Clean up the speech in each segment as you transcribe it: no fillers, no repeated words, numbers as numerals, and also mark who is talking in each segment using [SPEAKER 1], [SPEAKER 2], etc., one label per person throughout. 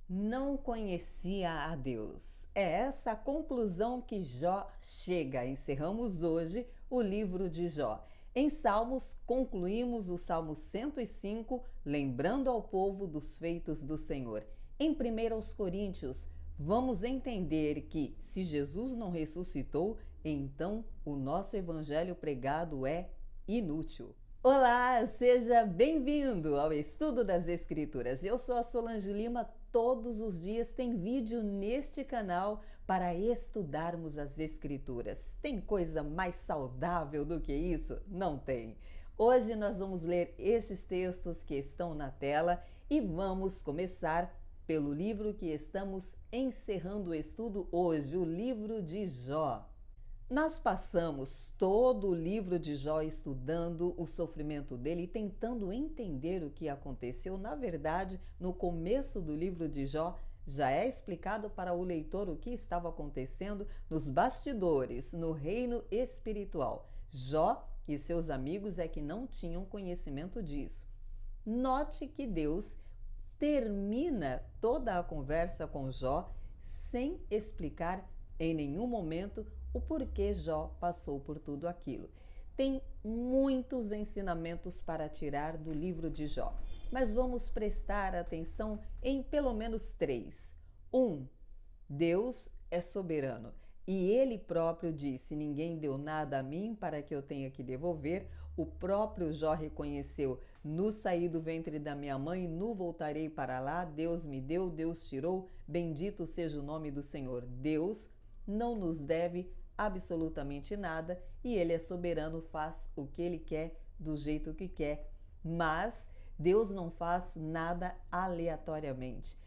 [SPEAKER 1] Não conhecia a Deus. É essa a conclusão que Jó chega. Encerramos hoje o livro de Jó. Em Salmos, concluímos o Salmo 105, lembrando ao povo dos feitos do Senhor. Em 1 Coríntios, vamos entender que se Jesus não ressuscitou, então o nosso evangelho pregado é inútil. Olá, seja bem-vindo ao Estudo das Escrituras. Eu sou a Solange Lima. Todos os dias tem vídeo neste canal para estudarmos as Escrituras. Tem coisa mais saudável do que isso? Não tem. Hoje nós vamos ler estes textos que estão na tela e vamos começar pelo livro que estamos encerrando o estudo hoje, o livro de Jó. Nós passamos todo o livro de Jó estudando o sofrimento dele e tentando entender o que aconteceu. Na verdade, no começo do livro de Jó, já é explicado para o leitor o que estava acontecendo nos bastidores, no reino espiritual. Jó e seus amigos é que não tinham conhecimento disso. Note que Deus termina toda a conversa com Jó sem explicar em nenhum momento o porquê Jó passou por tudo aquilo. Tem muitos ensinamentos para tirar do livro de Jó, mas vamos prestar atenção em pelo menos 3. 1. Deus é soberano e ele próprio disse: ninguém deu nada a mim para que eu tenha que devolver. O próprio Jó reconheceu: no saí do ventre da minha mãe, no voltarei para lá. Deus me deu, Deus tirou, bendito seja o nome do Senhor. Deus não nos deve absolutamente nada e ele é soberano, faz o que ele quer, do jeito que quer, mas Deus não faz nada aleatoriamente.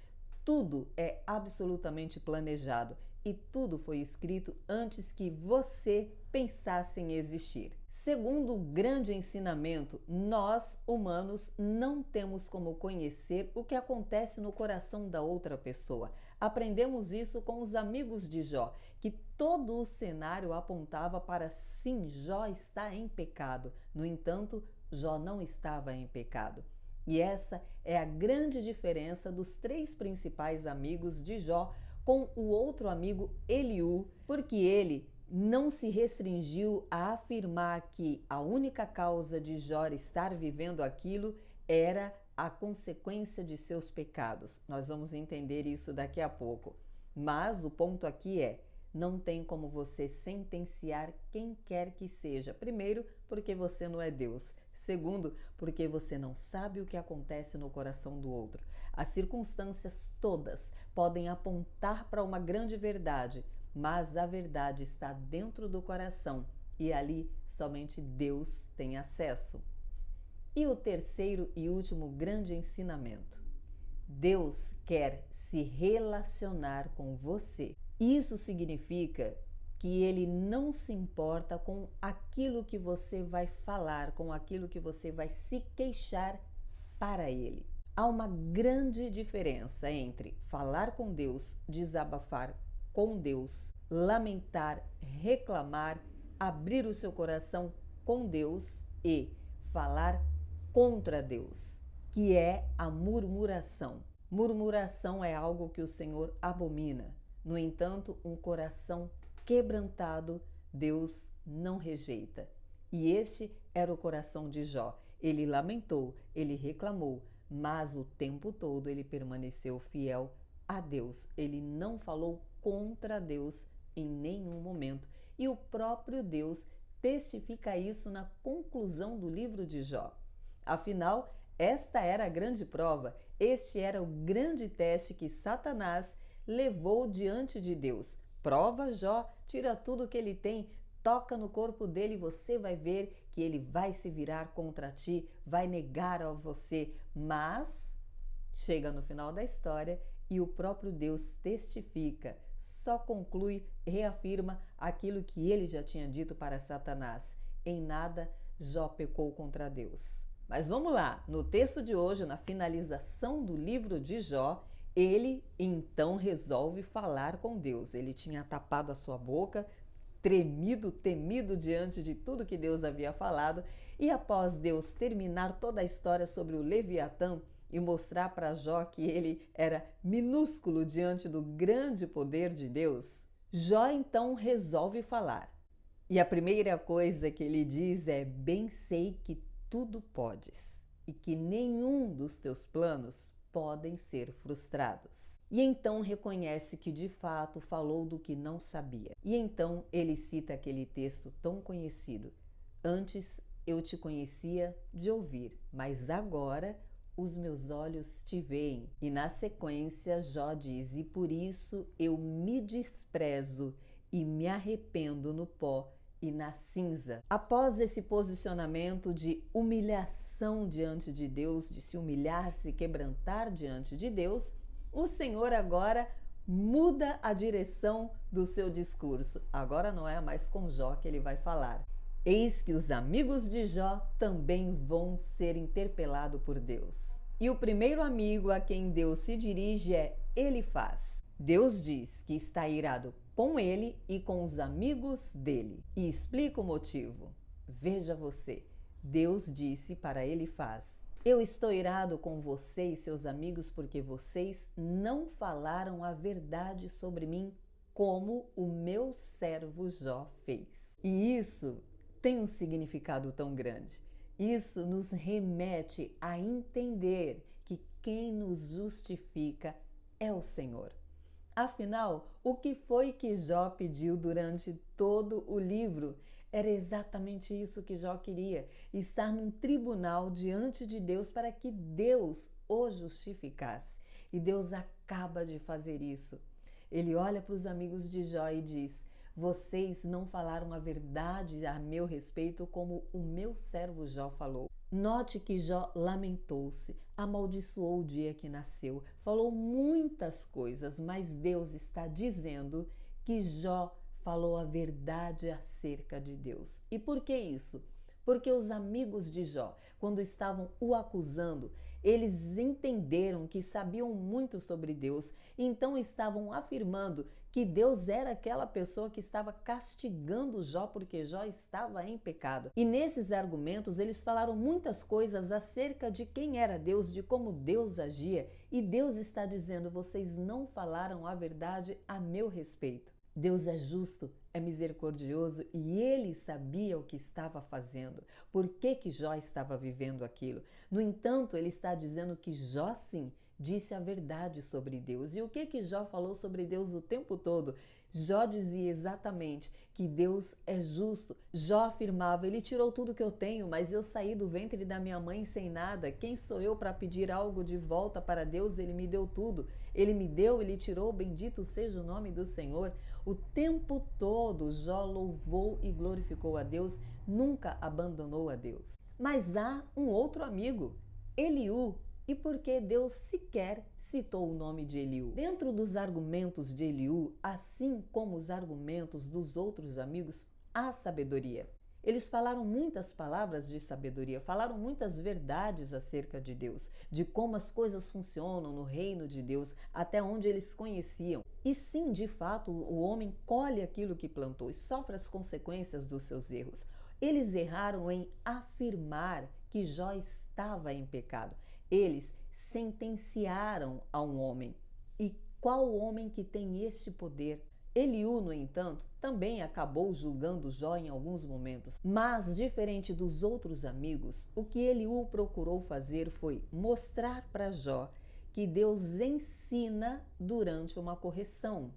[SPEAKER 1] Tudo é absolutamente planejado e tudo foi escrito antes que você pensasse em existir. Segundo o grande ensinamento, nós, humanos, não temos como conhecer o que acontece no coração da outra pessoa. Aprendemos isso com os amigos de Jó, que todo o cenário apontava para sim, Jó está em pecado. No entanto, Jó não estava em pecado. E essa é a grande diferença dos 3 principais amigos de Jó com o outro amigo Eliú, porque ele não se restringiu a afirmar que a única causa de Jó estar vivendo aquilo era a consequência de seus pecados. Nós vamos entender isso daqui a pouco. Mas o ponto aqui é: não tem como você sentenciar quem quer que seja. Primeiro, porque você não é Deus. Segundo, porque você não sabe o que acontece no coração do outro. As circunstâncias todas podem apontar para uma grande verdade, mas a verdade está dentro do coração e ali somente Deus tem acesso. E o terceiro e último grande ensinamento: Deus quer se relacionar com você. Isso significa que ele não se importa com aquilo que você vai falar, com aquilo que você vai se queixar para ele. Há uma grande diferença entre falar com Deus, desabafar com Deus, lamentar, reclamar, abrir o seu coração com Deus e falar contra Deus, que é a murmuração. Murmuração é algo que o Senhor abomina. No entanto, um coração quebrantado, Deus não rejeita. E este era o coração de Jó. Ele lamentou, ele reclamou, mas o tempo todo ele permaneceu fiel a Deus. Ele não falou contra Deus em nenhum momento. E o próprio Deus testifica isso na conclusão do livro de Jó. Afinal, esta era a grande prova, este era o grande teste que Satanás levou diante de Deus. Prova Jó, tira tudo que ele tem, toca no corpo dele e você vai ver que ele vai se virar contra ti, vai negar a você. Mas chega no final da história e o próprio Deus testifica, só conclui, reafirma aquilo que ele já tinha dito para Satanás. Em nada Jó pecou contra Deus. Mas vamos lá, no texto de hoje, na finalização do livro de Jó, ele então resolve falar com Deus. Ele tinha tapado a sua boca, tremido, temido diante de tudo que Deus havia falado, e após Deus terminar toda a história sobre o Leviatã e mostrar para Jó que ele era minúsculo diante do grande poder de Deus, Jó então resolve falar. E a primeira coisa que ele diz é: bem sei que tudo podes e que nenhum dos teus planos podem ser frustrados. E então reconhece que de fato falou do que não sabia. E então ele cita aquele texto tão conhecido: antes eu te conhecia de ouvir, mas agora os meus olhos te veem. E na sequência Jó diz: e por isso eu me desprezo e me arrependo no pó e na cinza. Após esse posicionamento de humilhação diante de Deus, de se humilhar, se quebrantar diante de Deus, o Senhor agora muda a direção do seu discurso. Agora não é mais com Jó que ele vai falar. Eis que os amigos de Jó também vão ser interpelados por Deus. E o primeiro amigo a quem Deus se dirige é Elifaz. Deus diz que está irado com ele e com os amigos dele. E explica o motivo. Veja você, Deus disse para Elifaz: eu estou irado com você e seus amigos porque vocês não falaram a verdade sobre mim como o meu servo Jó fez. E isso tem um significado tão grande. Isso nos remete a entender que quem nos justifica é o Senhor. Afinal, o que foi que Jó pediu durante todo o livro? Era exatamente isso que Jó queria: estar num tribunal diante de Deus para que Deus o justificasse. E Deus acaba de fazer isso. Ele olha para os amigos de Jó e diz: vocês não falaram a verdade a meu respeito como o meu servo Jó falou. Note que Jó lamentou-se, amaldiçoou o dia que nasceu, falou muitas coisas, mas Deus está dizendo que Jó falou a verdade acerca de Deus. E por que isso? Porque os amigos de Jó, quando estavam o acusando, eles entenderam que sabiam muito sobre Deus, e então estavam afirmando que Deus era aquela pessoa que estava castigando Jó porque Jó estava em pecado. E nesses argumentos eles falaram muitas coisas acerca de quem era Deus, de como Deus agia, e Deus está dizendo: vocês não falaram a verdade a meu respeito. Deus é justo, é misericordioso e ele sabia o que estava fazendo, por que Jó estava vivendo aquilo. No entanto, ele está dizendo que Jó sim disse a verdade sobre Deus. E o que Jó falou sobre Deus o tempo todo? Jó dizia exatamente que Deus é justo. Jó afirmava: ele tirou tudo que eu tenho, mas eu saí do ventre da minha mãe sem nada. Quem sou eu para pedir algo de volta para Deus? Ele me deu tudo. Ele me deu, ele tirou, bendito seja o nome do Senhor. O tempo todo Jó louvou e glorificou a Deus, nunca abandonou a Deus. Mas há um outro amigo, Eliú. E por que Deus sequer citou o nome de Eliú? Dentro dos argumentos de Eliú, assim como os argumentos dos outros amigos, há sabedoria. Eles falaram muitas palavras de sabedoria, falaram muitas verdades acerca de Deus, de como as coisas funcionam no reino de Deus, até onde eles conheciam. E sim, de fato, o homem colhe aquilo que plantou e sofre as consequências dos seus erros. Eles erraram em afirmar que Jó estava em pecado. Eles sentenciaram a um homem. E qual homem que tem este poder? Eliú, no entanto, também acabou julgando Jó em alguns momentos. Mas, diferente dos outros amigos, o que Eliú procurou fazer foi mostrar para Jó que Deus ensina durante uma correção.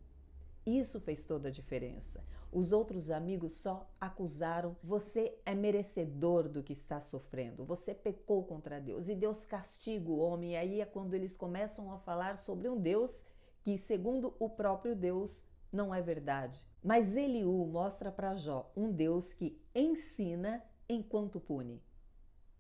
[SPEAKER 1] Isso fez toda a diferença. Os outros amigos só acusaram: você é merecedor do que está sofrendo, você pecou contra Deus e Deus castiga o homem. E aí é quando eles começam a falar sobre um Deus que, segundo o próprio Deus, não é verdade. Mas Eliú mostra para Jó um Deus que ensina enquanto pune.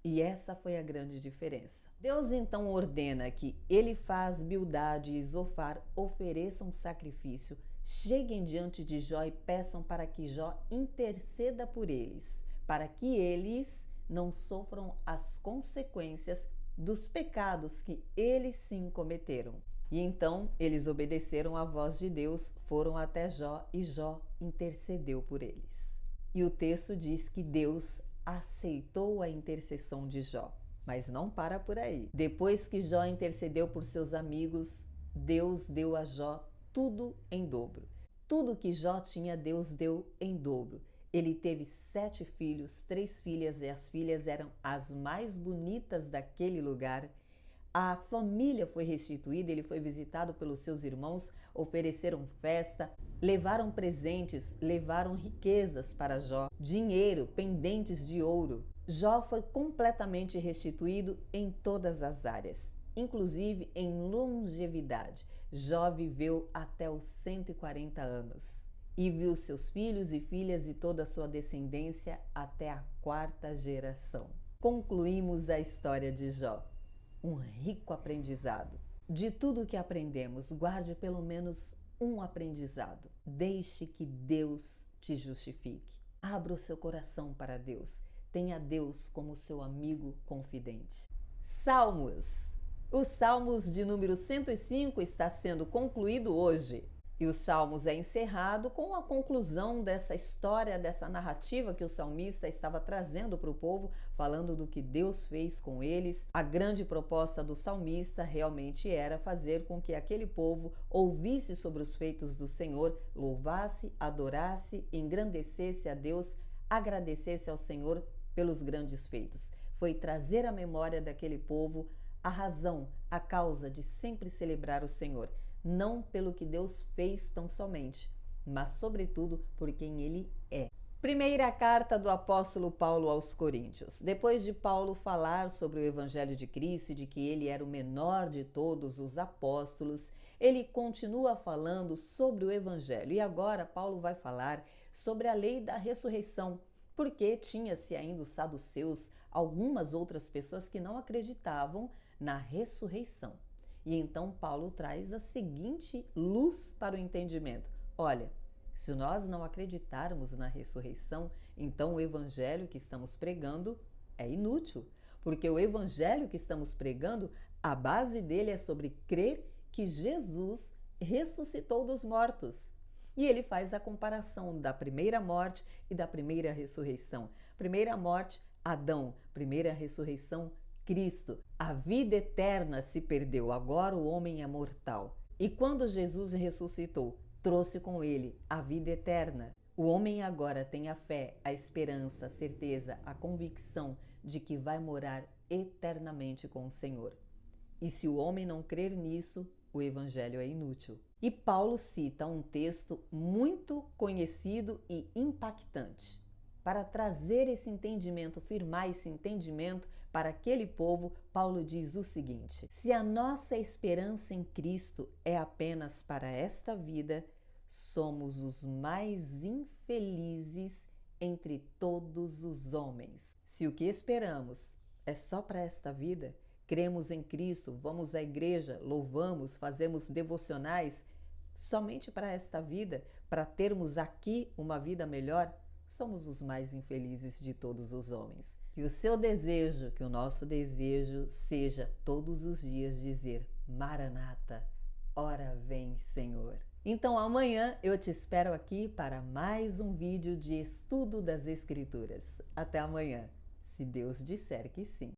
[SPEAKER 1] E essa foi a grande diferença. Deus então ordena que Elifaz, Bildade e Zofar ofereçam sacrifício, cheguem diante de Jó e peçam para que Jó interceda por eles, para que eles não sofram as consequências dos pecados que eles sim cometeram. E então eles obedeceram à voz de Deus, foram até Jó e Jó intercedeu por eles. E o texto diz que Deus aceitou a intercessão de Jó. Mas não para por aí. Depois que Jó intercedeu por seus amigos, Deus deu a Jó tudo em dobro. Tudo que Jó tinha, Deus deu em dobro. Ele teve 7 filhos, 3 filhas, e as filhas eram as mais bonitas daquele lugar. A família foi restituída, ele foi visitado pelos seus irmãos, ofereceram festa, levaram presentes, levaram riquezas para Jó, dinheiro, pendentes de ouro. Jó foi completamente restituído em todas as áreas, inclusive em longevidade. Jó viveu até os 140 anos e viu seus filhos e filhas e toda a sua descendência até a 4ª geração. Concluímos a história de Jó. Um rico aprendizado. De tudo que aprendemos, guarde pelo menos um aprendizado. Deixe que Deus te justifique. Abra o seu coração para Deus. Tenha Deus como seu amigo confidente. Salmos. O Salmos de número 105 está sendo concluído hoje. E o Salmos é encerrado com a conclusão dessa história, dessa narrativa que o salmista estava trazendo para o povo, falando do que Deus fez com eles. A grande proposta do salmista realmente era fazer com que aquele povo ouvisse sobre os feitos do Senhor, louvasse, adorasse, engrandecesse a Deus, agradecesse ao Senhor pelos grandes feitos. Foi trazer à memória daquele povo a razão, a causa de sempre celebrar o Senhor. Não pelo que Deus fez tão somente, mas sobretudo por quem Ele é. Primeira carta do apóstolo Paulo aos Coríntios. Depois de Paulo falar sobre o Evangelho de Cristo e de que ele era o menor de todos os apóstolos, ele continua falando sobre o Evangelho. E agora Paulo vai falar sobre a lei da ressurreição, porque tinha-se ainda os saduceus, algumas outras pessoas que não acreditavam na ressurreição. E então Paulo traz a seguinte luz para o entendimento. Olha, se nós não acreditarmos na ressurreição, então o evangelho que estamos pregando é inútil. Porque o evangelho que estamos pregando, a base dele é sobre crer que Jesus ressuscitou dos mortos. E ele faz a comparação da primeira morte e da primeira ressurreição. Primeira morte, Adão. Primeira ressurreição, Cristo. A vida eterna se perdeu, agora o homem é mortal. E quando Jesus ressuscitou, trouxe com ele a vida eterna. O homem agora tem a fé, a esperança, a certeza, a convicção de que vai morar eternamente com o Senhor. E se o homem não crer nisso, o evangelho é inútil. E Paulo cita um texto muito conhecido e impactante. Para trazer esse entendimento, firmar esse entendimento para aquele povo, Paulo diz o seguinte: se a nossa esperança em Cristo é apenas para esta vida, somos os mais infelizes entre todos os homens. Se o que esperamos é só para esta vida, cremos em Cristo, vamos à igreja, louvamos, fazemos devocionais, somente para esta vida, para termos aqui uma vida melhor, somos os mais infelizes de todos os homens. Que o seu desejo, que o nosso desejo seja todos os dias dizer: Maranata, ora vem, Senhor. Então amanhã eu te espero aqui para mais um vídeo de estudo das Escrituras. Até amanhã, se Deus disser que sim.